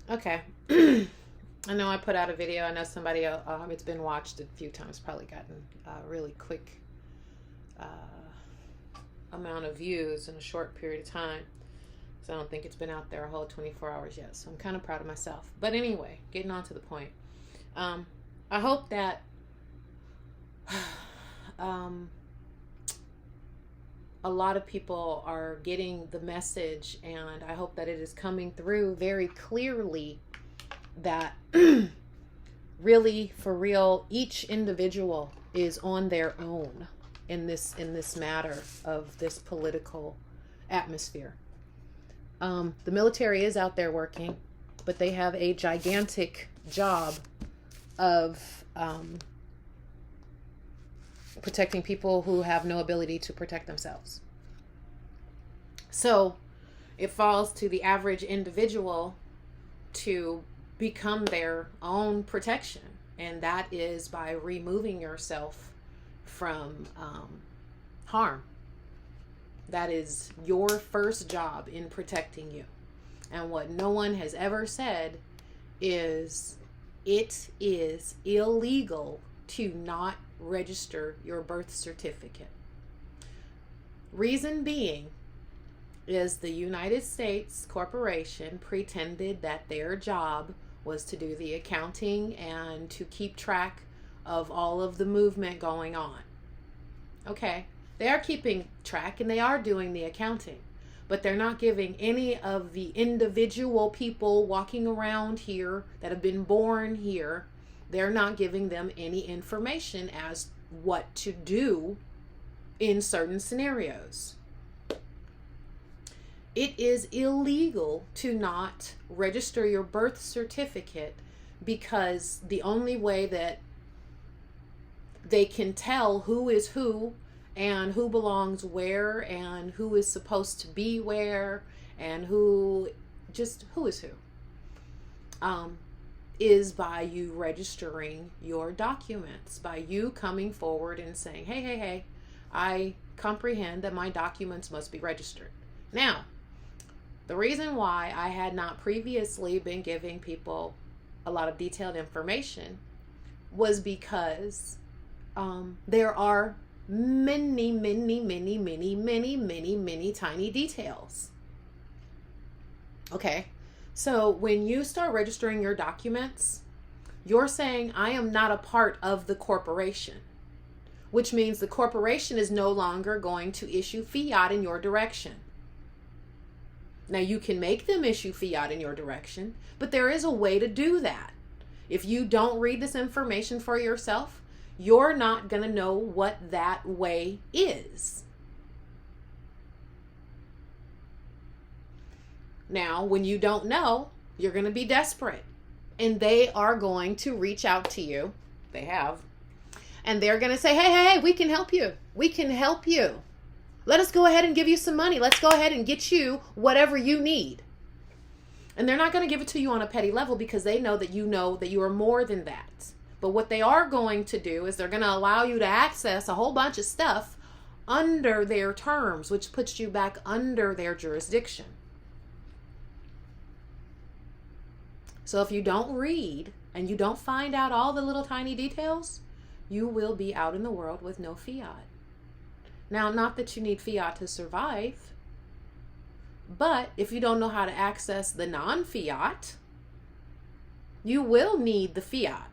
Okay. I know I put out a video. I know somebody, it's been watched a few times, probably gotten a really quick uh, amount of views in a short period of time. So I don't think it's been out there a whole 24 hours yet. So I'm kind of proud of myself. But anyway, getting on to the point. Um, I hope that um, a lot of people are getting the message, and I hope that it is coming through very clearly that really, for real, each individual is on their own in this matter of this political atmosphere. The military is out there working, but they have a gigantic job of protecting people who have no ability to protect themselves. So it falls to the average individual to become their own protection, and that is by removing yourself from harm. That is your first job in protecting you. And what no one has ever said is it is illegal to not register your birth certificate. Reason being is the United States corporation pretended that their job was to do the accounting and to keep track of all of the movement going on. Okay, they are keeping track and they are doing the accounting, but they're not giving any of the individual people walking around here that have been born here, they're not giving them any information as what to do in certain scenarios. It is illegal to not register your birth certificate because the only way that they can tell who is who and who belongs where and who is supposed to be where and who is who is by you registering your documents, by you coming forward and saying, hey, I comprehend that my documents must be registered. Now, the reason why I had not previously been giving people a lot of detailed information was because there are many tiny details. Okay, so when you start registering your documents, you're saying, I am not a part of the corporation, which means the corporation is no longer going to issue fiat in your direction. Now, you can make them issue fiat in your direction, but there is a way to do that. If you don't read this information for yourself, you're not going to know what that way is. Now, when you don't know, you're going to be desperate. And they are going to reach out to you. They have. And they're going to say, hey, we can help you. We can help you. Let us go ahead and give you some money. Let's go ahead and get you whatever you need. And they're not going to give it to you on a petty level because they know that you are more than that. But what they are going to do is they're going to allow you to access a whole bunch of stuff under their terms, which puts you back under their jurisdiction. So if you don't read and you don't find out all the little tiny details, you will be out in the world with no fiat. Now, not that you need fiat to survive, but if you don't know how to access the non-fiat, you will need the fiat.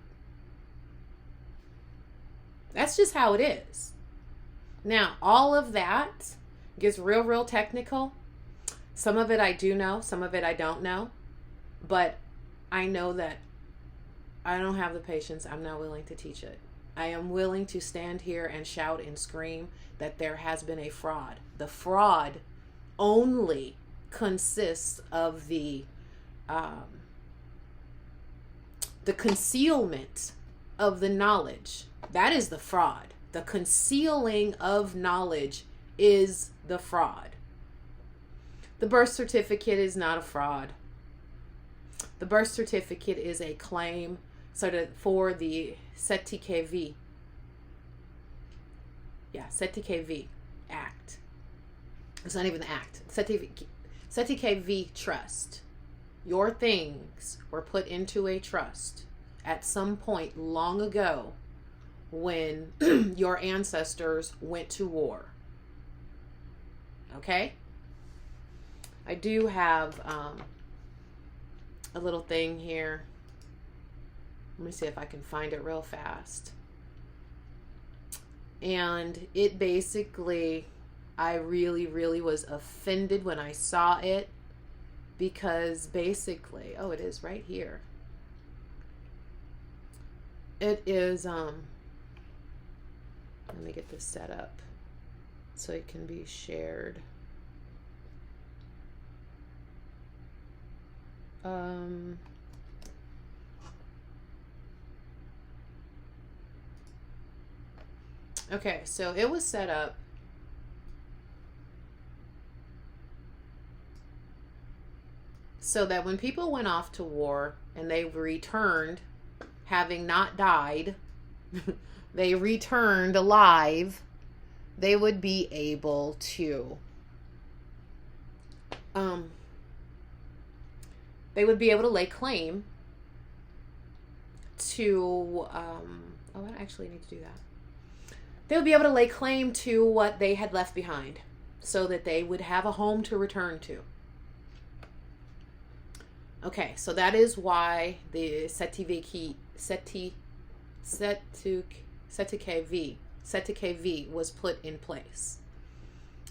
That's just how it is. Now, all of that gets real technical. Some of it I do know, some of it I don't know, but I know that I don't have the patience. I'm not willing to teach it. I am willing to stand here and shout and scream that there has been a fraud. The fraud only consists of the concealment of the knowledge. That is the fraud. The concealing of knowledge is the fraud. The birth certificate is not a fraud. The birth certificate is a claim for the CTKV. Yeah, CTKV Act. It's not even the act. CTKV Trust. your things were put into a trust at some point long ago when your ancestors went to war. Okay? I do have a little thing here. Let me see if I can find it real fast. And it basically, I really, really was offended when I saw it, because basically, oh, it is right here. It is, let me get this set up so it can be shared. Okay, so it was set up so that when people went off to war and they returned, having not died, they returned alive, they would be able to lay claim to I actually need to do that. They would be able to lay claim to what they had left behind, so that they would have a home to return to. Okay, so that is why the Setikevi was put in place.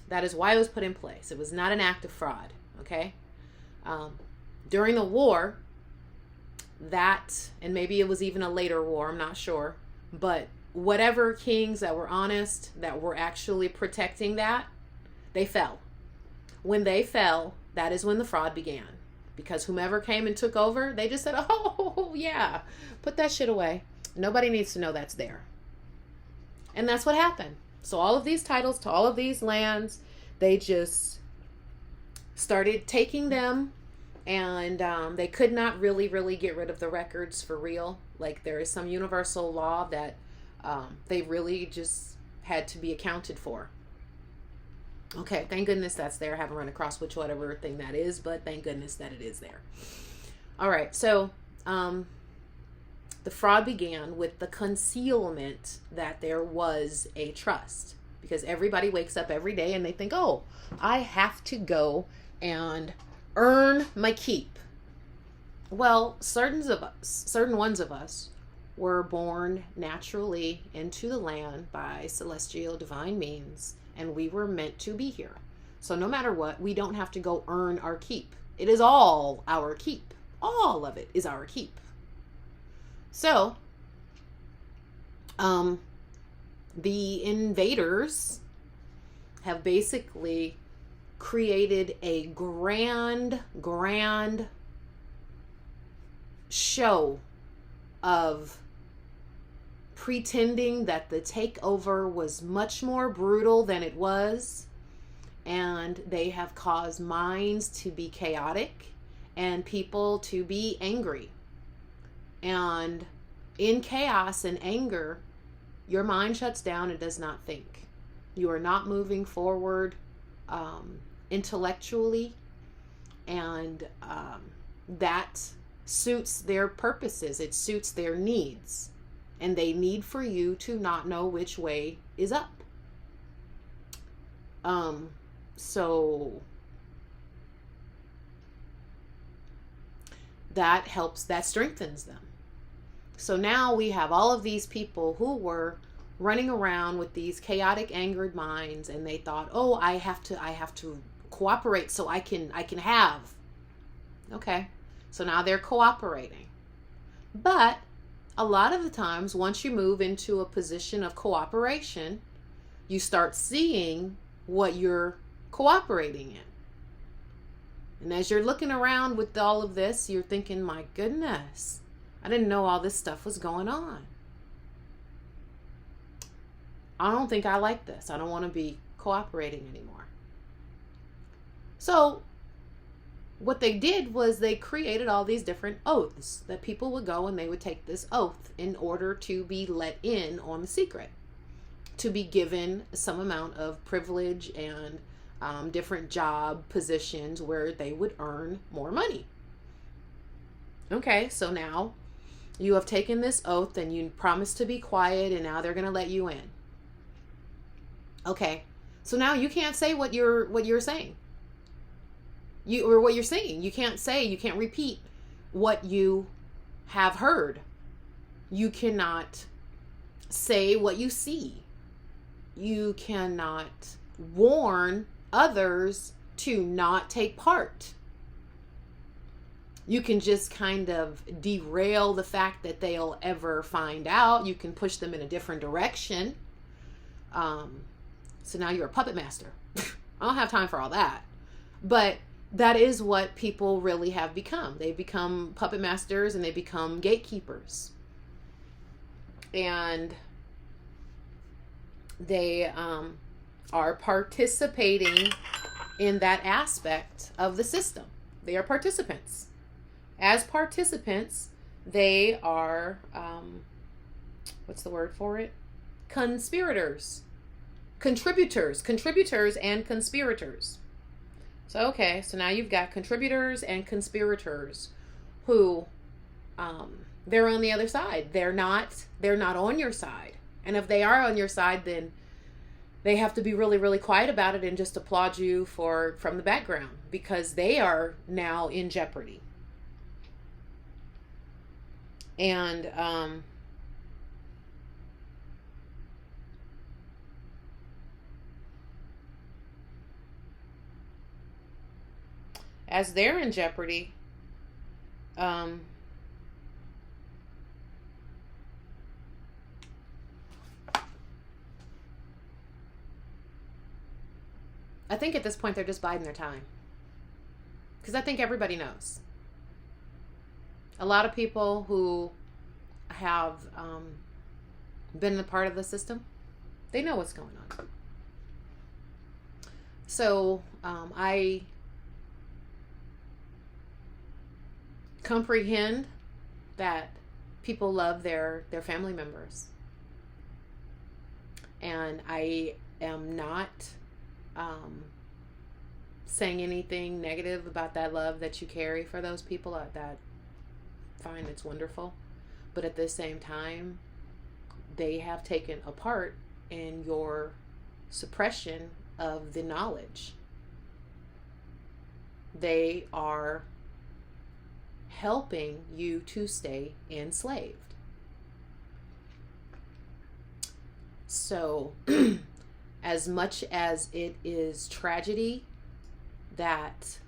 That is why it was put in place. It was not an act of fraud, okay? During the war, that, and maybe it was even a later war, I'm not sure, but whatever kings that were honest, that were actually protecting that, they fell. When they fell, that is when the fraud began. Because whomever came and took over, they just said, oh, yeah, put that shit away. Nobody needs to know that's there. And that's what happened. So all of these titles to all of these lands, they just started taking them, and they could not really get rid of the records for real. Like, there is some universal law that they really just had to be accounted for. Okay, thank goodness that's there. I haven't run across whatever thing that is, but thank goodness that it is there. All right, so the fraud began with the concealment that there was a trust, because everybody wakes up every day and they think, oh, I have to go and earn my keep. Well, certain ones of us were born naturally into the land by celestial divine means, and we were meant to be here. So no matter what, we don't have to go earn our keep. It is all our keep. All of it is our keep. So, the invaders have basically created a grand show of pretending that the takeover was much more brutal than it was, and they have caused minds to be chaotic and people to be angry. And in chaos and anger, your mind shuts down and does not think. You are not moving forward intellectually, and that suits their purposes. It suits their needs. And they need for you to not know which way is up. So that helps, that strengthens them. So now we have all of these people who were running around with these chaotic, angered minds, and they thought, oh, I have to cooperate so I can have. Okay. So now they're cooperating. But a lot of the times, once you move into a position of cooperation, you start seeing what you're cooperating in. And as you're looking around with all of this, you're thinking, my goodness, I didn't know all this stuff was going on. I don't think I like this. I don't want to be cooperating anymore. So what they did was they created all these different oaths that people would go and they would take this oath in order to be let in on the secret, to be given some amount of privilege and different job positions where they would earn more money. Okay, so now you have taken this oath and you promised to be quiet, and now they're going to let you in. Okay, so now you can't say what you're saying. Or what you're saying. You can't say, you can't repeat what you have heard. You cannot say what you see. You cannot warn others to not take part. You can just kind of derail the fact that they'll ever find out. You can push them in a different direction. So now you're a puppet master. I don't have time for all that. But that is what people really have become. They become puppet masters and they become gatekeepers. And they are participating in that aspect of the system. They are participants. As participants, they are, what's the word for it? Conspirators. Contributors and conspirators. So, okay, so now you've got contributors and conspirators who, they're on the other side. They're not on your side. And if they are on your side, then they have to be really, really quiet about it and just applaud you from the background, because they are now in jeopardy. And as they're in jeopardy, I think at this point they're just biding their time. Because I think everybody knows. A lot of people who have been a part of the system, they know what's going on. So I comprehend that people love their family members. And I am not saying anything negative about that love that you carry for those people. That fine, it's wonderful. But at the same time, they have taken a part in your suppression of the knowledge. They are helping you to stay enslaved. So, as much as it is tragedy that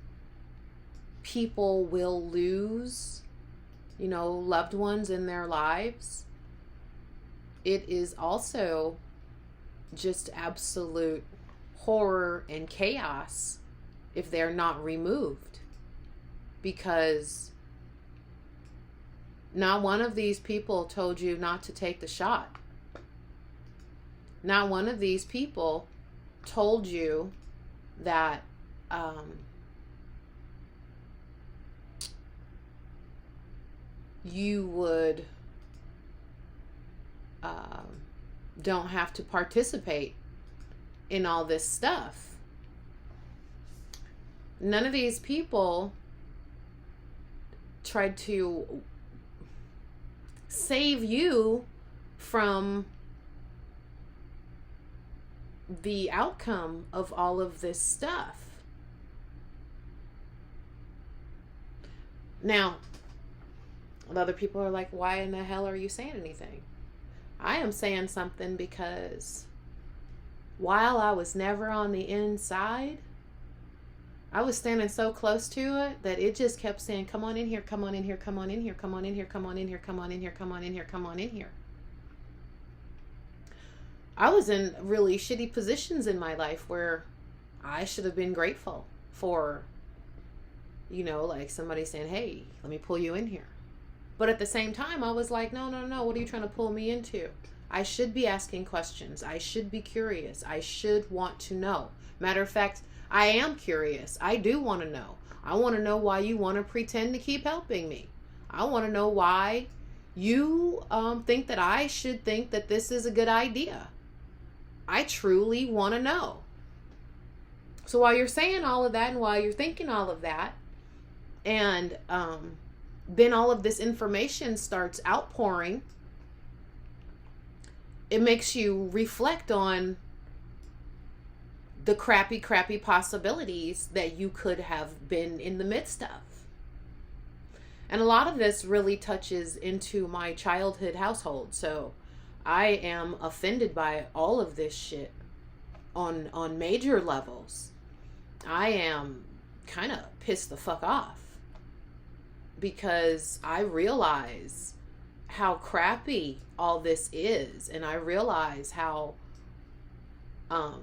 people will lose, loved ones in their lives, it is also just absolute horror and chaos if they're not removed. Because not one of these people told you not to take the shot. Not one of these people told you that you would don't have to participate in all this stuff. None of these people tried to save you from the outcome of all of this stuff. Now, other people are like, why in the hell are you saying anything? I am saying something because while I was never on the inside, I was standing so close to it that it just kept saying, come on in here, come on in here, come on in here, come on in here, come on in here, come on in here, come on in here, come on in here. I was in really shitty positions in my life where I should have been grateful for, like somebody saying, hey, let me pull you in here. But at the same time, I was like, no, what are you trying to pull me into? I should be asking questions. I should be curious. I should want to know. Matter of fact, I am curious. I do want to know. I want to know why you want to pretend to keep helping me. I want to know why you think that I should think that this is a good idea. I truly want to know. So while you're saying all of that and while you're thinking all of that, and then all of this information starts outpouring. It makes you reflect on the crappy possibilities that you could have been in the midst of. And a lot of this really touches into my childhood household. So I am offended by all of this shit on major levels. I am kind of pissed the fuck off because I realize how crappy all this is, and I realize how I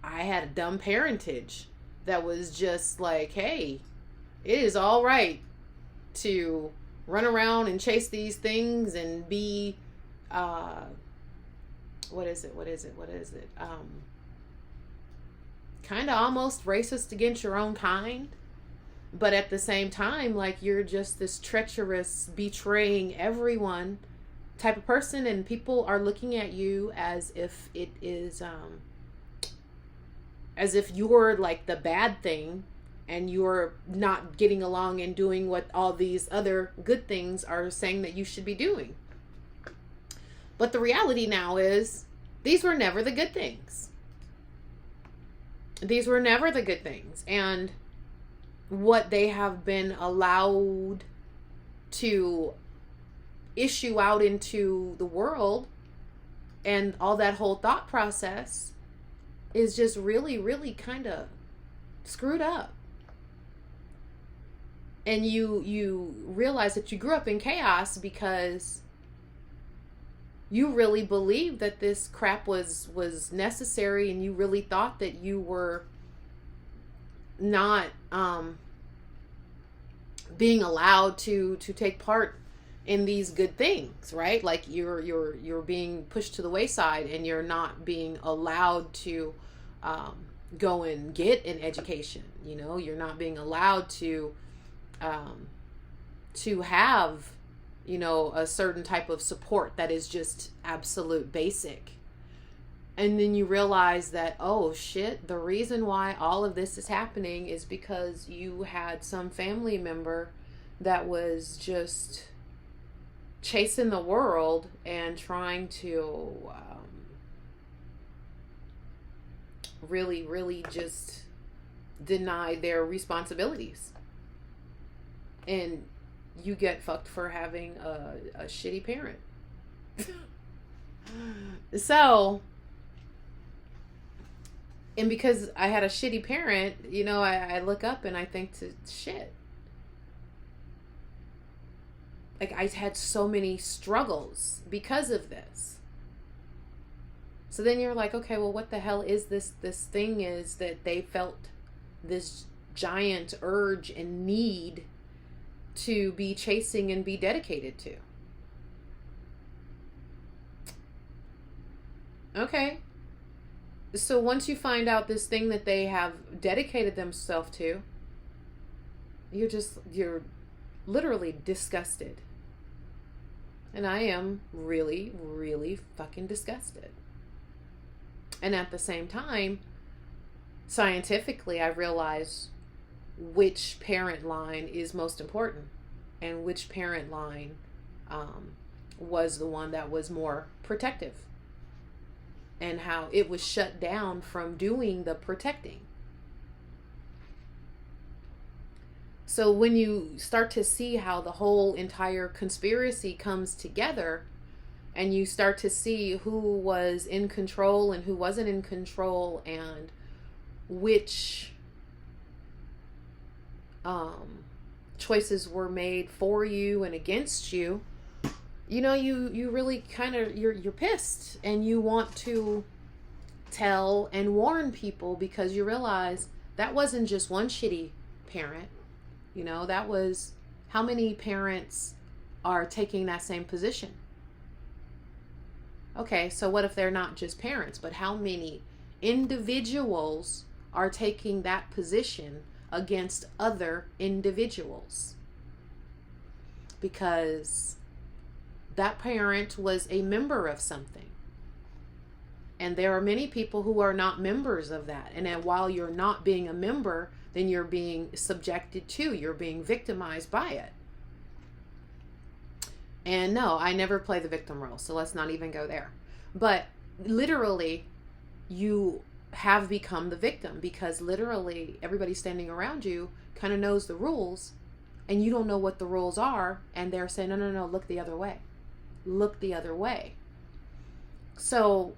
had a dumb parentage that was just like, hey, it is all right to run around and chase these things and be what is it kind of almost racist against your own kind, but at the same time, like, you're just this treacherous, betraying everyone type of person, and people are looking at you as if it is as if you're like the bad thing and you're not getting along and doing what all these other good things are saying that you should be doing. But the reality now is these were never the good things. These were never the good things. And what they have been allowed to issue out into the world and all that whole thought process is just really kind of screwed up. And you realize that you grew up in chaos because you really believed that this crap was necessary, and you really thought that you were not being allowed to take part in these good things, right? Like you're being pushed to the wayside, and you're not being allowed to go and get an education. You know, you're not being allowed to have, you know, a certain type of support that is just absolute basic. And then you realize that, oh shit, the reason why all of this is happening is because you had some family member that was just chasing the world and trying to really just deny their responsibilities. And you get fucked for having a shitty parent. So, and because I had a shitty parent, you know, I look up and I think to shit. Like, I had so many struggles because of this. So then you're like, okay, well, what the hell is this thing is that they felt this giant urge and need to be chasing and be dedicated to. Okay. So once you find out this thing that they have dedicated themselves to, you're literally disgusted. And I am really fucking disgusted. And at the same time, scientifically, I realize which parent line is most important, and which parent line was the one that was more protective, and how it was shut down from doing the protecting. So when you start to see how the whole entire conspiracy comes together, and you start to see who was in control and who wasn't in control, and which choices were made for you and against you, you know, you really kind of, you're pissed, and you want to tell and warn people, because you realize that wasn't just one shitty parent. You know, that was, how many parents are taking that same position? Okay, so what if they're not just parents, but how many individuals are taking that position against other individuals? Because that parent was a member of something. And there are many people who are not members of that. And then while you're not being a member, then you're being subjected to, you're being victimized by it. And no, I never play the victim role, so let's not even go there. But literally, you have become the victim, because literally everybody standing around you kind of knows the rules, and you don't know what the rules are, and they're saying, no, no, no, look the other way. Look the other way. So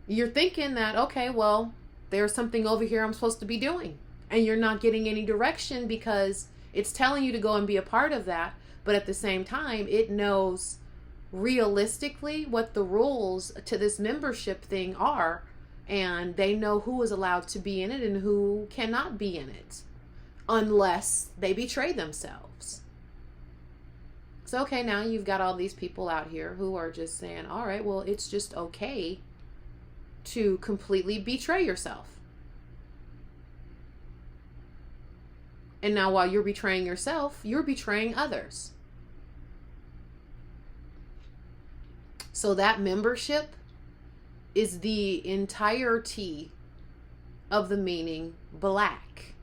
you're thinking that, okay, well, there's something over here I'm supposed to be doing. And you're not getting any direction because it's telling you to go and be a part of that. But at the same time, it knows realistically what the rules to this membership thing are. And they know who is allowed to be in it and who cannot be in it, unless they betray themselves. So, okay, now you've got all these people out here who are just saying, all right, well, it's just okay to completely betray yourself. And now while you're betraying yourself, you're betraying others. So that membership is the entirety of the meaning black.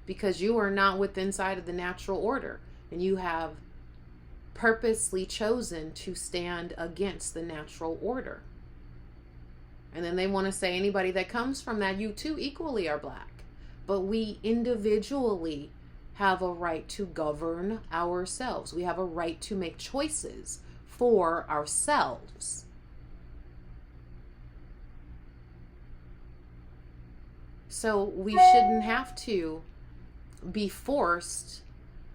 Because you are not within inside of the natural order, and you have purposely chosen to stand against the natural order. And then they want to say anybody that comes from that, you too equally are black. But we individually have a right to govern ourselves. We have a right to make choices for ourselves. So we shouldn't have to be forced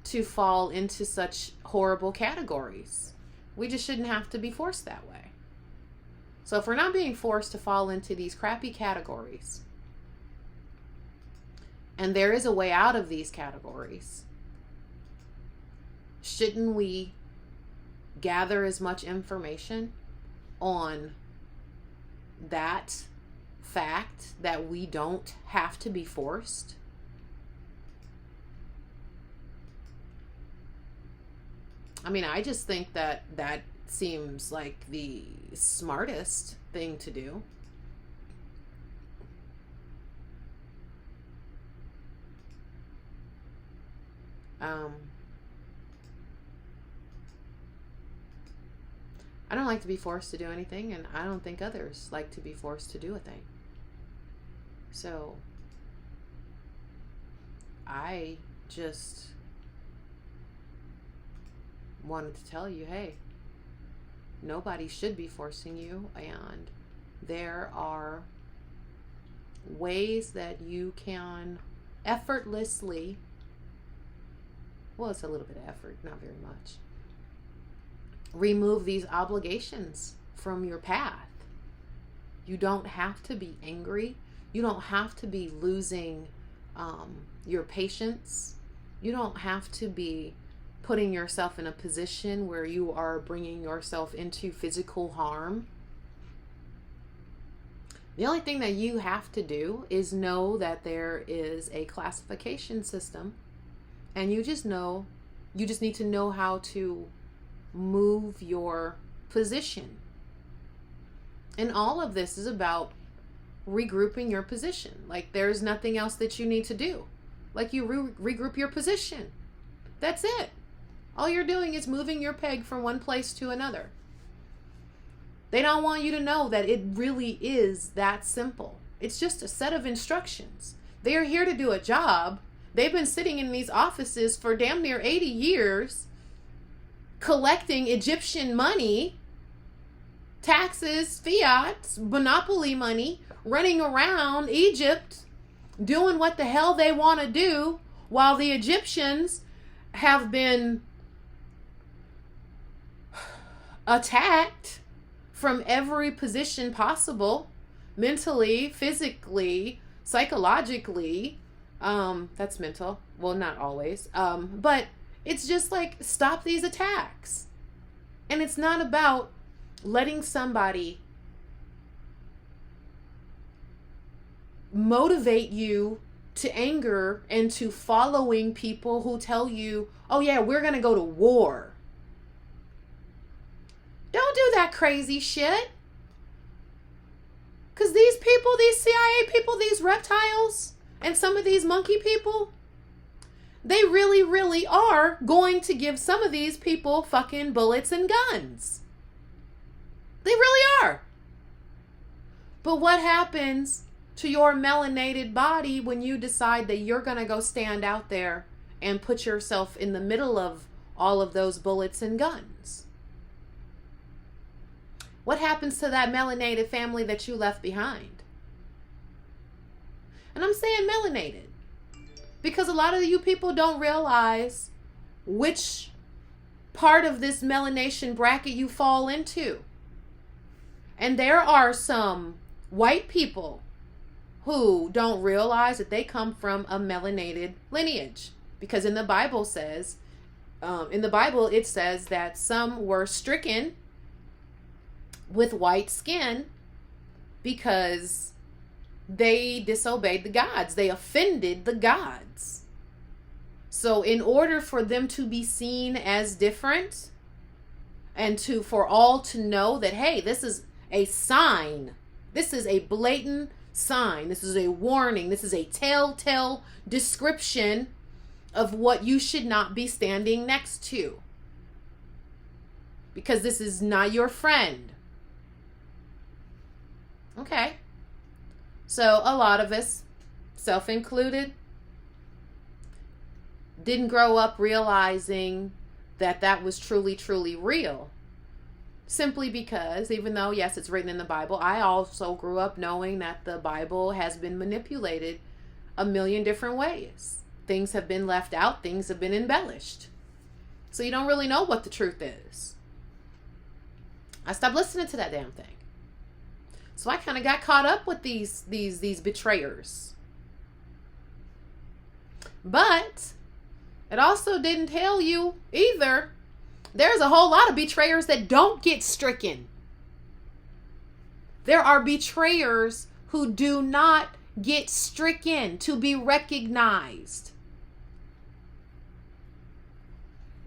to fall into such horrible categories. We just shouldn't have to be forced that way. So if we're not being forced to fall into these crappy categories, and there is a way out of these categories, shouldn't we gather as much information on that fact that we don't have to be forced? I mean, I just think that that seems like the smartest thing to do. I don't like to be forced to do anything, and I don't think others like to be forced to do a thing. So I just wanted to tell you, hey, nobody should be forcing you, and there are ways that you can effortlessly, well, it's a little bit of effort, not very much, remove these obligations from your path. You don't have to be angry. You don't have to be losing your patience. You don't have to be putting yourself in a position where you are bringing yourself into physical harm. The only thing that you have to do is know that there is a classification system, and you just need to know how to move your position. And all of this is about regrouping your position. Like, there's nothing else that you need to do. Like, you regroup your position. That's it. All you're doing is moving your peg from one place to another. They don't want you to know that it really is that simple. It's just a set of instructions. They are here to do a job. They've been sitting in these offices for damn near 80 years, collecting Egyptian money, taxes, fiat, monopoly money, running around Egypt, doing what the hell they want to do, while the Egyptians have been attacked from every position possible, mentally, physically, psychologically. That's mental. Well, not always. But it's just like, stop these attacks. And it's not about letting somebody motivate you to anger and to following people who tell you, oh yeah, we're going to go to war. Don't do that crazy shit. Because these people, these CIA people, these reptiles, and some of these monkey people, they really, really are going to give some of these people fucking bullets and guns. They really are. But what happens to your melanated body when you decide that you're going to go stand out there and put yourself in the middle of all of those bullets and guns? What happens to that melanated family that you left behind? And I'm saying melanated because a lot of you people don't realize which part of this melanation bracket you fall into. And there are some white people who don't realize that they come from a melanated lineage. Because in the Bible says, it says that some were stricken with white skin because they disobeyed the gods. They offended the gods. So in order for them to be seen as different and for all to know that, hey, this is a sign. This is a blatant sign. This is a warning. This is a telltale description of what you should not be standing next to. Because this is not your friend. Okay. So a lot of us, self-included, didn't grow up realizing that that was truly, truly real. Simply because, even though, yes, it's written in the Bible, I also grew up knowing that the Bible has been manipulated a million different ways. Things have been left out. Things have been embellished. So you don't really know what the truth is. I stopped listening to that damn thing. So I kind of got caught up with these betrayers. But it also didn't tell you either. There's a whole lot of betrayers that don't get stricken. There are betrayers who do not get stricken to be recognized.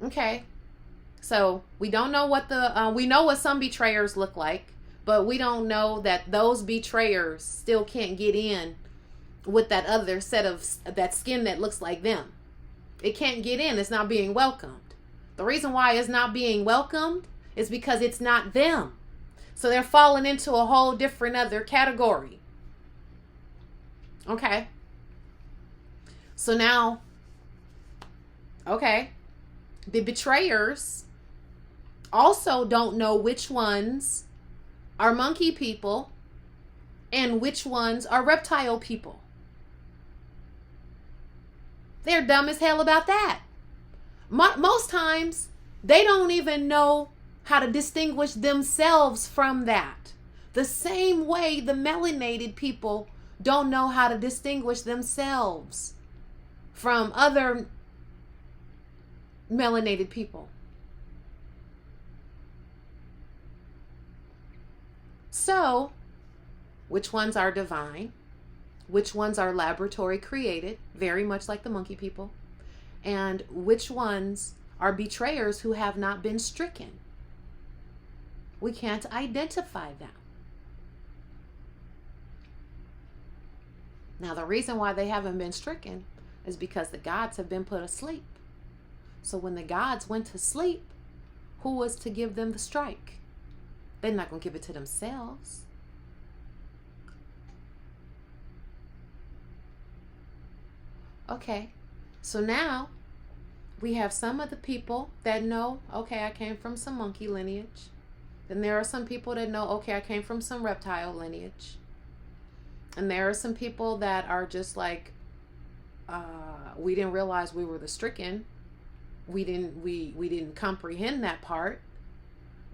Okay. So we don't know what we know what some betrayers look like, but we don't know that those betrayers still can't get in with that other set of that skin that looks like them. It can't get in. It's not being welcomed. The reason why it's not being welcomed is because it's not them. So they're falling into a whole different other category. Okay. So now, okay, the betrayers also don't know which ones are monkey people and which ones are reptile people. They're dumb as hell about that. Most times, they don't even know how to distinguish themselves from that. The same way the melanated people don't know how to distinguish themselves from other melanated people. So, which ones are divine? Which ones are laboratory created, very much like the monkey people? And which ones are betrayers who have not been stricken? We can't identify them. Now, the reason why they haven't been stricken is because the gods have been put asleep. So when the gods went to sleep, who was to give them the strike? They're not going to give it to themselves. Okay, so now we have some of the people that know, okay, I came from some monkey lineage. Then there are some people that know, okay, I came from some reptile lineage. And there are some people that are just like, we didn't realize we were the stricken. We didn't comprehend that part.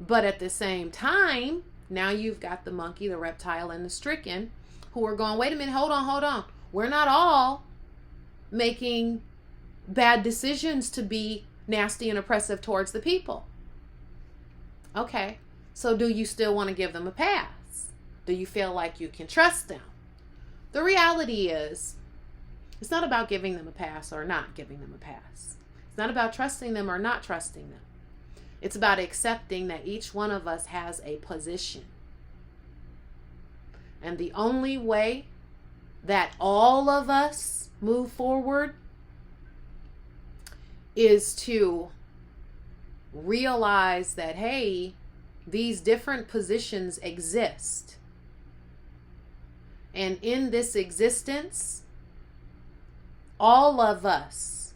But at the same time, now you've got the monkey, the reptile, and the stricken who are going, wait a minute, hold on. We're not all making bad decisions to be nasty and oppressive towards the people. Okay, so do you still want to give them a pass? Do you feel like you can trust them? The reality is, it's not about giving them a pass or not giving them a pass. It's not about trusting them or not trusting them. It's about accepting that each one of us has a position. And the only way that all of us move forward is to realize that, hey, these different positions exist. And in this existence, all of us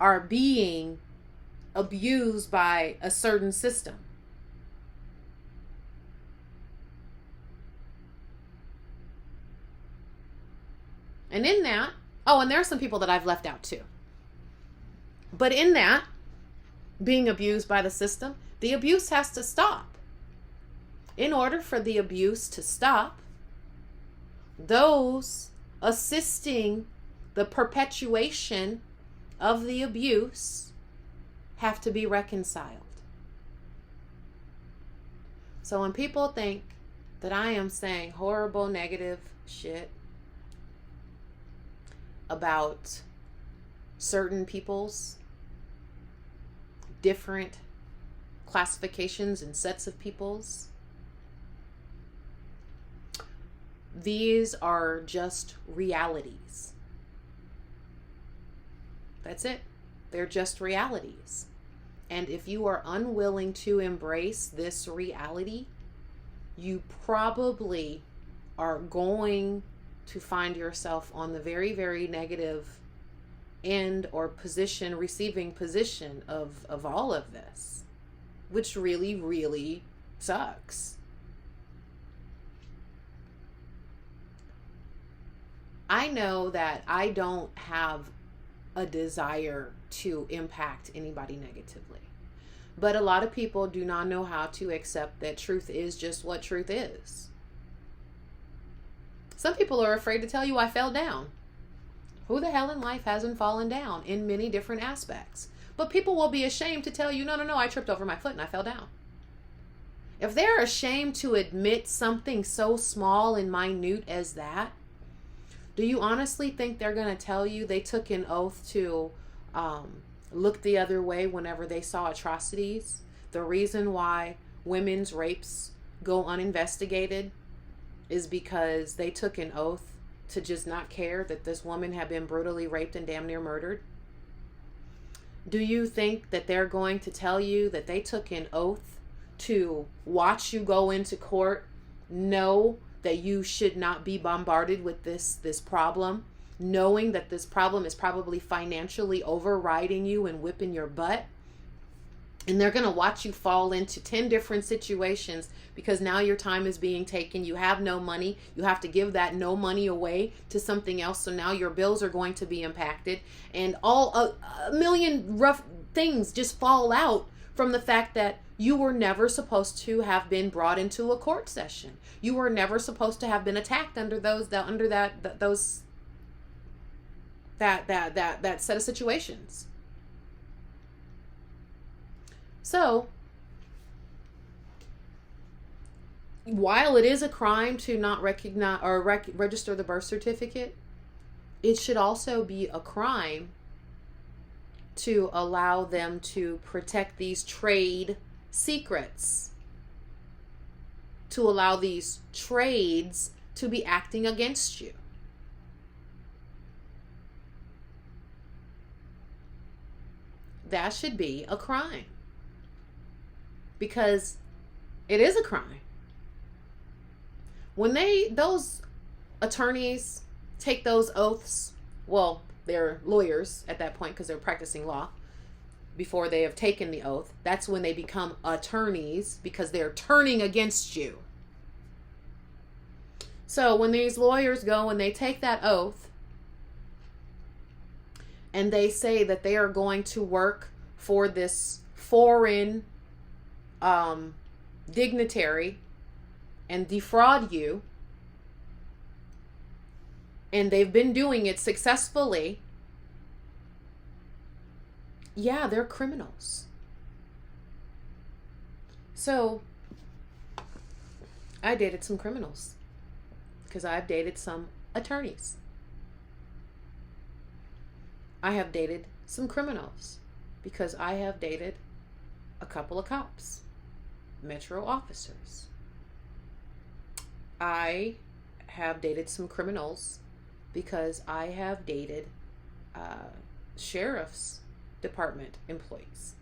are being abused by a certain system. And in that, oh, and there are some people that I've left out too. But in that, being abused by the system, the abuse has to stop. In order for the abuse to stop, those assisting the perpetuation of the abuse have to be reconciled. So when people think that I am saying horrible, negative shit about certain people's different classifications and sets of peoples, these are just realities. That's it. They're just realities. And if you are unwilling to embrace this reality, you probably are going to find yourself on the very, very negative end or position, receiving position of all of this, which really, really sucks. I know that I don't have a desire to impact anybody negatively, but a lot of people do not know how to accept that truth is just what truth is. Some people are afraid to tell you I fell down. Who the hell in life hasn't fallen down in many different aspects? But people will be ashamed to tell you, no, I tripped over my foot and I fell down. If they're ashamed to admit something so small and minute as that, do you honestly think they're going to tell you they took an oath to look the other way whenever they saw atrocities? The reason why women's rapes go uninvestigated is because they took an oath to just not care that this woman had been brutally raped and damn near murdered? Do you think that they're going to tell you that they took an oath to watch you go into court, know that you should not be bombarded with this problem, knowing that this problem is probably financially overriding you and whipping your butt? And they're going to watch you fall into 10 different situations because now your time is being taken. You have no money. You have to give that no money away to something else. So now your bills are going to be impacted. And all a million rough things just fall out from the fact that you were never supposed to have been brought into a court session. You were never supposed to have been attacked under that set of situations. So, while it is a crime to not recognize or register the birth certificate, it should also be a crime to allow them to protect these trade secrets, to allow these trades to be acting against you. That should be a crime. Because it is a crime. When those attorneys take those oaths, well, they're lawyers at that point because they're practicing law before they have taken the oath. That's when they become attorneys because they're turning against you. So when these lawyers go and they take that oath and they say that they are going to work for this foreign dignitary and defraud you, and they've been doing it successfully, yeah, they're criminals. So I dated some criminals because I've dated some attorneys. I have dated some criminals because I have dated a couple of cops, Metro officers. I have dated some criminals because I have dated sheriff's department employees.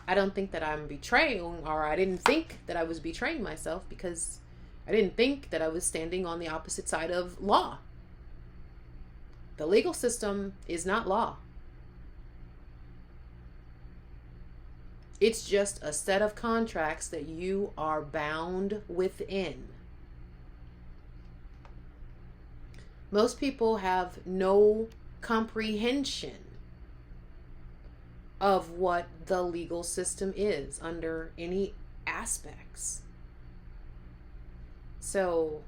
I don't think that I'm betraying, or I didn't think that I was betraying myself, because I didn't think that I was standing on the opposite side of law. The legal system is not law. It's just a set of contracts that you are bound within. Most people have no comprehension of what the legal system is under any aspects. So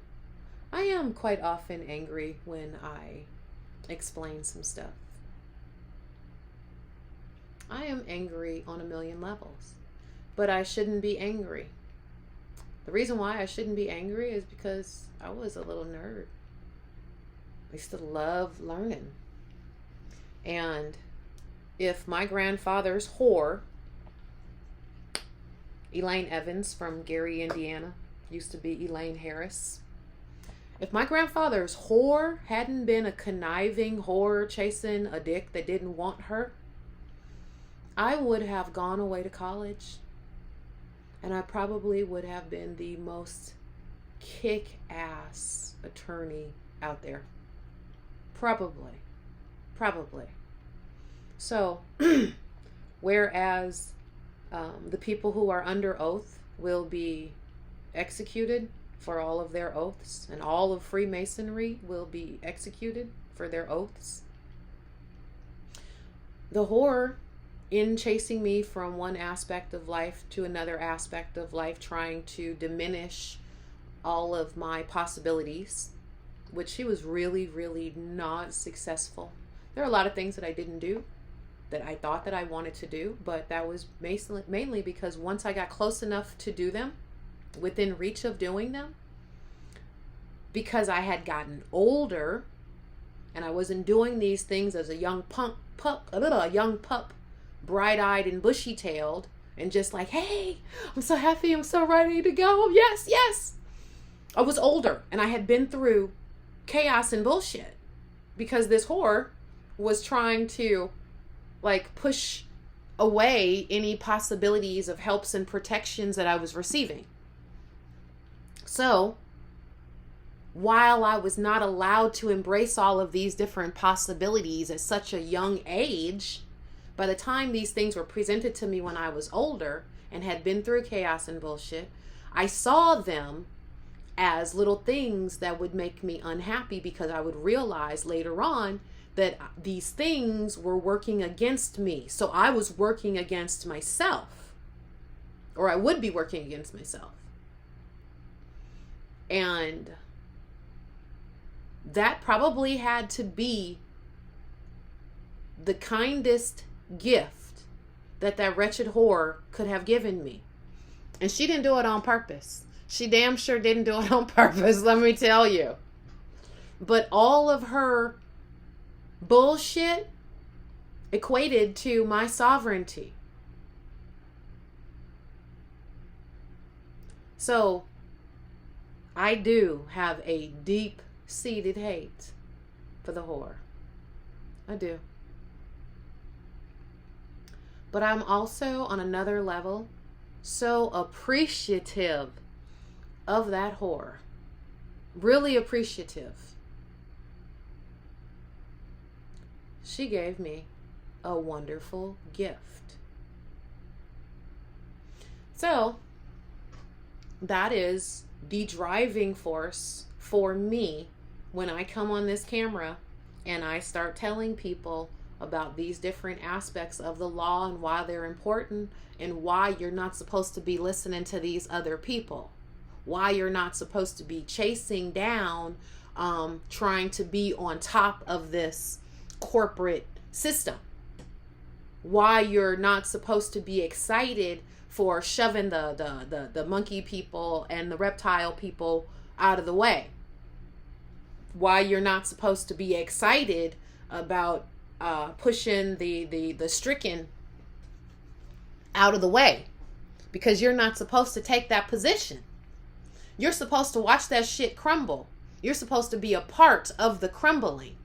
I am quite often angry when I explain some stuff. I am angry on a million levels, but I shouldn't be angry. The reason why I shouldn't be angry is because I was a little nerd. I used to love learning. And if my grandfather's whore, Elaine Evans from Gary, Indiana, used to be Elaine Harris. If my grandfather's whore hadn't been a conniving whore chasing a dick that didn't want her, I would have gone away to college, and I probably would have been the most kick-ass attorney out there. Probably. So, whereas the people who are under oath will be executed for all of their oaths, and all of Freemasonry will be executed for their oaths, the whore, in chasing me from one aspect of life to another aspect of life, trying to diminish all of my possibilities, which she was really, really not successful. There are a lot of things that I didn't do that I thought that I wanted to do, but that was mainly because once I got close enough to do them, within reach of doing them, because I had gotten older and I wasn't doing these things as a young pup, bright-eyed and bushy-tailed, and just like, hey, I'm so happy, I'm so ready to go, yes. I was older, and I had been through chaos and bullshit, because this whore was trying to push away any possibilities of helps and protections that I was receiving. So, while I was not allowed to embrace all of these different possibilities at such a young age, by the time these things were presented to me when I was older and had been through chaos and bullshit, I saw them as little things that would make me unhappy, because I would realize later on that these things were working against me. So I was working against myself, or I would be working against myself. And that probably had to be the kindest gift that wretched whore could have given me. And she didn't do it on purpose. She damn sure didn't do it on purpose, let me tell you. But all of her bullshit equated to my sovereignty. So, I do have a deep-seated hate for the whore. I do. But I'm also, on another level, so appreciative of that whore. Really appreciative. She gave me a wonderful gift. So, that is the driving force for me when I come on this camera and I start telling people about these different aspects of the law and why they're important, and why you're not supposed to be listening to these other people, why you're not supposed to be chasing down, trying to be on top of this corporate system, why you're not supposed to be excited for shoving the monkey people and the reptile people out of the way, why you're not supposed to be excited about pushing the stricken out of the way, because you're not supposed to take that position. You're supposed to watch that shit crumble. You're supposed to be a part of the crumbling.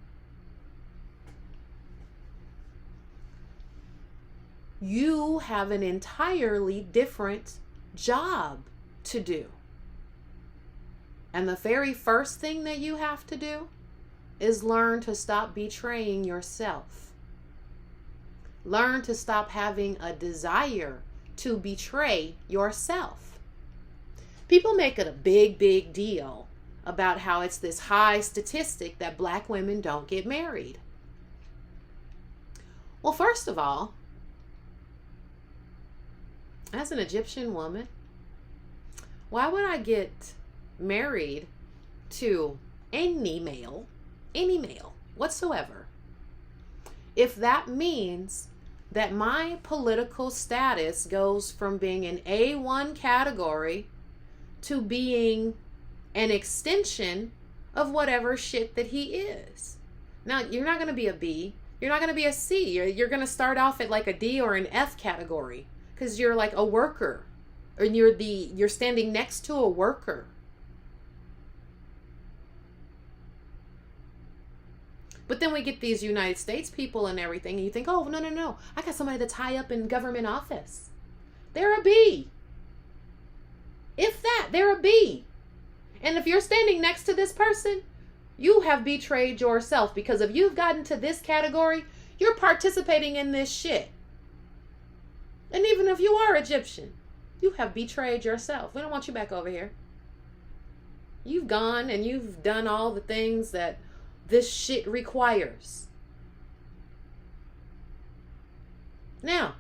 You have an entirely different job to do. And the very first thing that you have to do is learn to stop betraying yourself. Learn to stop having a desire to betray yourself. People make it a big, big deal about how it's this high statistic that black women don't get married. Well, first of all, as an Egyptian woman, why would I get married to any male whatsoever, if that means that my political status goes from being an A1 category to being an extension of whatever shit that he is? Now, you're not going to be a B. You're not going to be a C. You're going to start off at like a D or an F category because you're like a worker, or you're standing next to a worker. But then we get these United States people and everything, and you think, oh, no. I got somebody that's high up in government office. They're a B. If that, they're a B. And if you're standing next to this person, you have betrayed yourself, because if you've gotten to this category, you're participating in this shit. And even if you are Egyptian, you have betrayed yourself. We don't want you back over here. You've gone and you've done all the things that this shit requires. Now,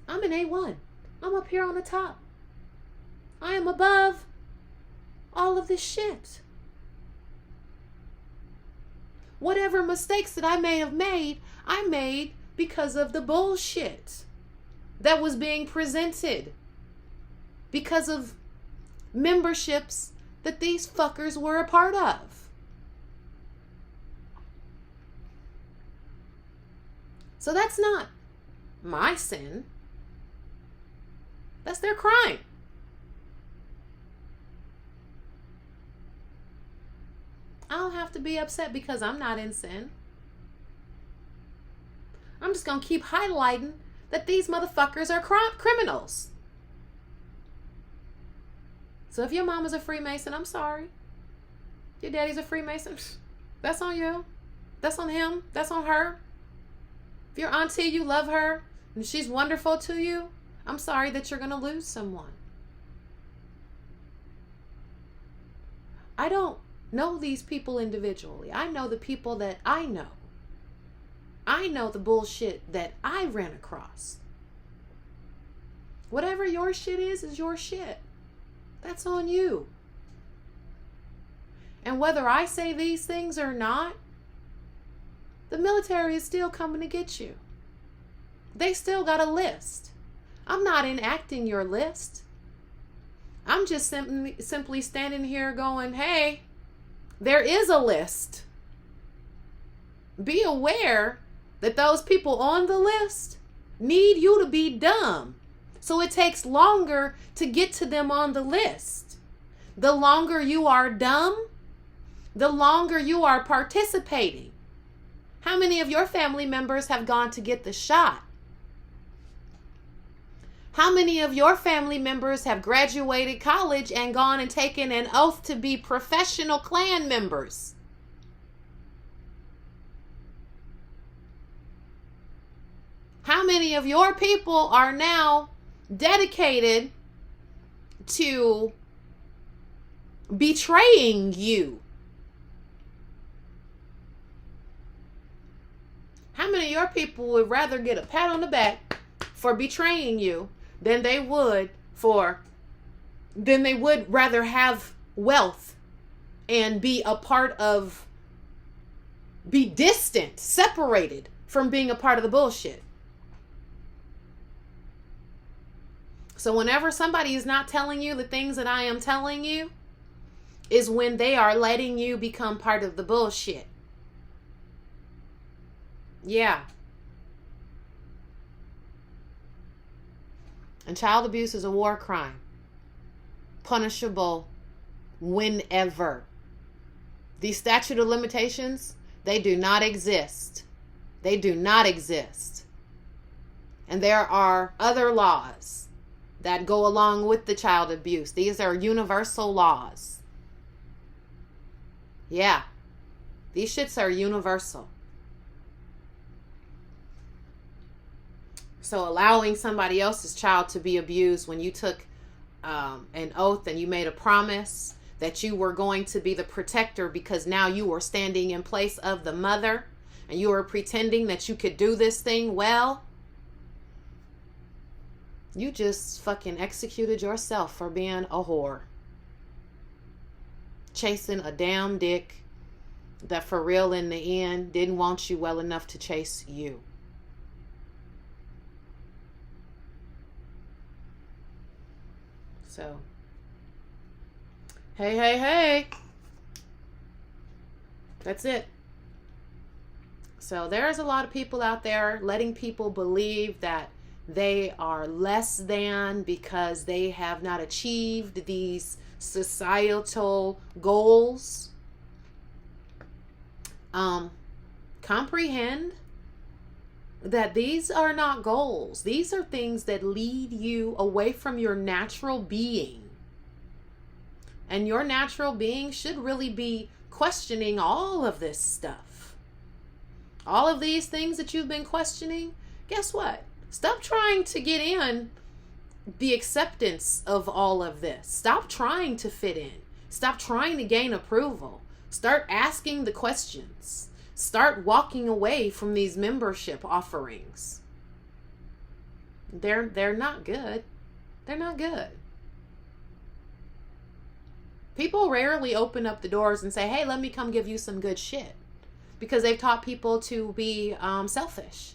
I'm an A1. I'm up here on the top. I am above all of this shit. Whatever mistakes that I may have made, I made because of the bullshit that was being presented. Because of memberships that these fuckers were a part of. So that's not my sin. That's their crime. I don't have to be upset because I'm not in sin. I'm just going to keep highlighting that these motherfuckers are criminals. So if your mom is a Freemason, I'm sorry. Your daddy's a Freemason, that's on you. That's on him. That's on her. If your auntie, you love her, and she's wonderful to you, I'm sorry that you're going to lose someone. I don't know these people individually. I know the people that I know. I know the bullshit that I ran across. Whatever your shit is your shit. That's on you. And whether I say these things or not, the military is still coming to get you. They still got a list. I'm not enacting your list. I'm just simply standing here going, hey, there is a list. Be aware that those people on the list need you to be dumb. So it takes longer to get to them on the list. The longer you are dumb, the longer you are participating. How many of your family members have gone to get the shot? How many of your family members have graduated college and gone and taken an oath to be professional Klan members? How many of your people are now dedicated to betraying you? How many of your people would rather get a pat on the back for betraying you than they would rather have wealth and be distant, separated from being a part of the bullshit? So whenever somebody is not telling you the things that I am telling you, is when they are letting you become part of the bullshit. Yeah. And child abuse is a war crime. punishable whenever. These statute of limitations, they do not exist. They do not exist. And there are other laws that go along with the child abuse. These are universal laws. Yeah. These shits are universal. So allowing somebody else's child to be abused when you took an oath and you made a promise that you were going to be the protector because now you were standing in place of the mother and you were pretending that you could do this thing well, you just fucking executed yourself for being a whore. Chasing a damn dick that for real in the end didn't want you well enough to chase you. So, hey. That's it. So there's a lot of people out there letting people believe that they are less than because they have not achieved these societal goals. Comprehend that these are not goals. These are things that lead you away from your natural being. And your natural being should really be questioning all of this stuff. All of these things that you've been questioning, guess what? Stop trying to get in the acceptance of all of this. Stop trying to fit in. Stop trying to gain approval. Start asking the questions. Start walking away from these membership offerings. They're not good. They're not good. People rarely open up the doors and say, hey, let me come give you some good shit. Because they've taught people to be selfish.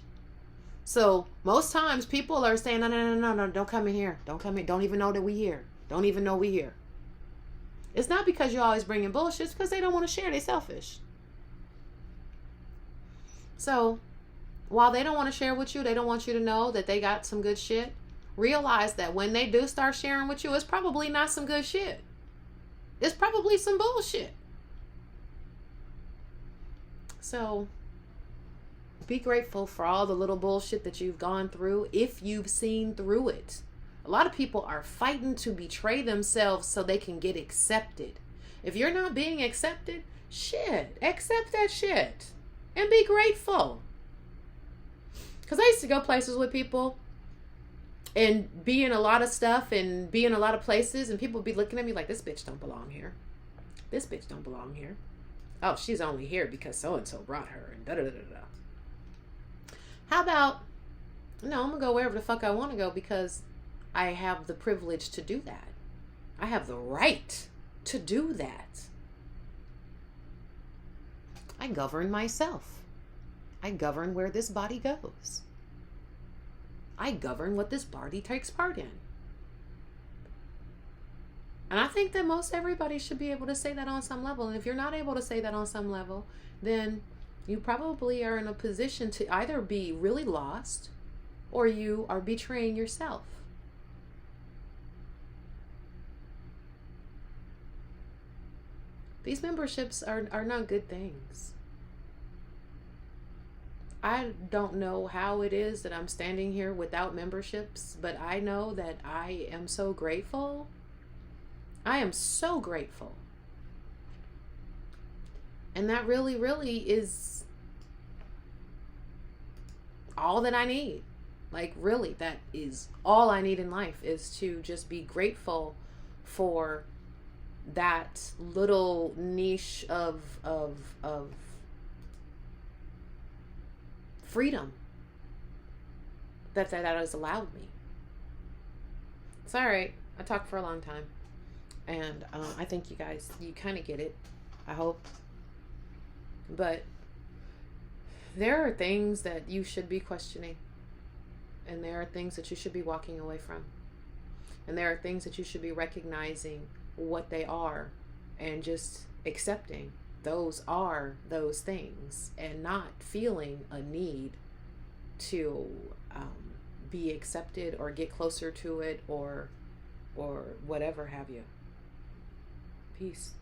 So most times people are saying, no, don't come in here. Don't come in. Don't even know that we here. Don't even know we here. It's not because you're always bringing bullshit. It's because they don't want to share. They're selfish. So while they don't want to share with you, they don't want you to know that they got some good shit. Realize that when they do start sharing with you, it's probably not some good shit. It's probably some bullshit. So be grateful for all the little bullshit that you've gone through if you've seen through it. A lot of people are fighting to betray themselves so they can get accepted. If you're not being accepted, shit, accept that shit and be grateful. Because I used to go places with people and be in a lot of stuff and be in a lot of places and people be looking at me like, this bitch don't belong here. This bitch don't belong here. Oh, she's only here because so-and-so brought her and da-da-da-da-da. How about, no, I'm going to go wherever the fuck I want to go because I have the privilege to do that. I have the right to do that. I govern myself. I govern where this body goes. I govern what this body takes part in. And I think that most everybody should be able to say that on some level. And if you're not able to say that on some level, then you probably are in a position to either be really lost or you are betraying yourself. These memberships are not good things. I don't know how it is that I'm standing here without memberships, but I know that I am so grateful. I am so grateful. And that really, really is all that I need. Like, really, that is all I need in life, is to just be grateful for that little niche of freedom that has allowed me. It's all right. I talked for a long time. And I think you guys, you kind of get it. I hope. But there are things that you should be questioning. And there are things that you should be walking away from. And there are things that you should be recognizing what they are and just accepting those are those things and not feeling a need to be accepted or get closer to it or whatever have you. Peace.